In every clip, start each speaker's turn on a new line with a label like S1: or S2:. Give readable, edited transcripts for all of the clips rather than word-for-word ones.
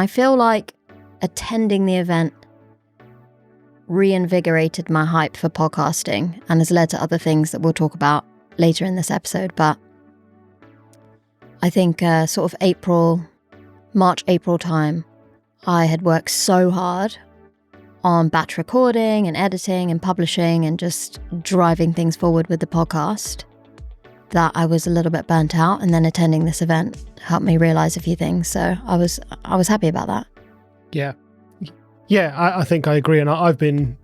S1: I feel like attending the event reinvigorated my hype for podcasting and has led to other things that we'll talk about later in this episode. But I think sort of March, April time, I had worked so hard on batch recording and editing and publishing and just driving things forward with the podcast that I was a little bit burnt out, and then attending this event helped me realize a few things. So I was happy about that.
S2: Yeah, I think I agree. And I've been,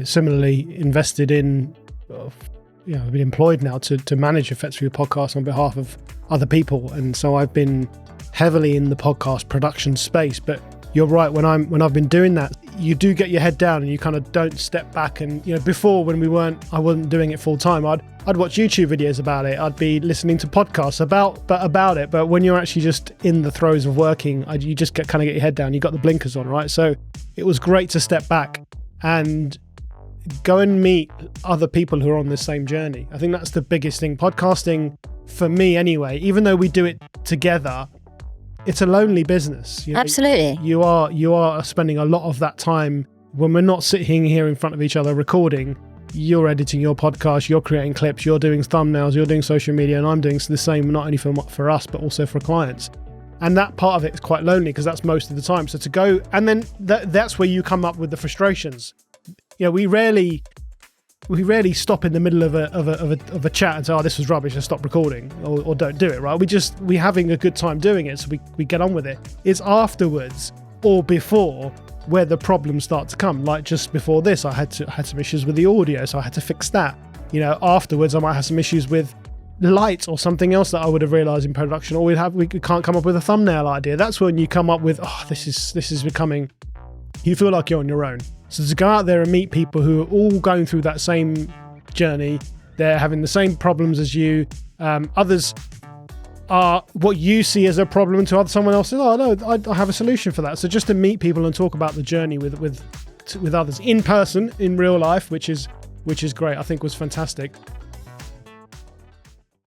S2: similarly invested in, I've been employed now to manage effectively a podcast on behalf of other people. And so I've been heavily in the podcast production space. But you're right, when I've been doing that, you do get your head down and you kind of don't step back. And, before when I wasn't doing it full time, I'd watch YouTube videos about it. I'd be listening to podcasts about it. But when you're actually just in the throes of working, you just get your head down. You got the blinkers on, right? So it was great to step back and go and meet other people who are on the same journey. I think that's the biggest thing. Podcasting, for me anyway, even though we do it together, it's a lonely business.
S1: Absolutely.
S2: You are spending a lot of that time when we're not sitting here in front of each other recording. You're editing your podcast, you're creating clips, you're doing thumbnails, you're doing social media, and I'm doing the same, not only for us, but also for clients. And that part of it is quite lonely because that's most of the time. So to go, and then that's where you come up with the frustrations. We rarely stop in the middle of a chat and say, "Oh, this was rubbish, and stop recording," or don't do it. Right? We're having a good time doing it, so we get on with it. It's afterwards or before where the problems start to come. Like just before this, I had some issues with the audio, so I had to fix that. Afterwards, I might have some issues with light or something else that I would have realised in production, or we can't come up with a thumbnail idea. That's when you come up with, this is becoming. You feel like you're on your own. So to go out there and meet people who are all going through that same journey, they're having the same problems as you. Others are what you see as a problem to someone else says, "Oh no, I have a solution for that." So just to meet people and talk about the journey with others in person, in real life, which is great. I think was fantastic.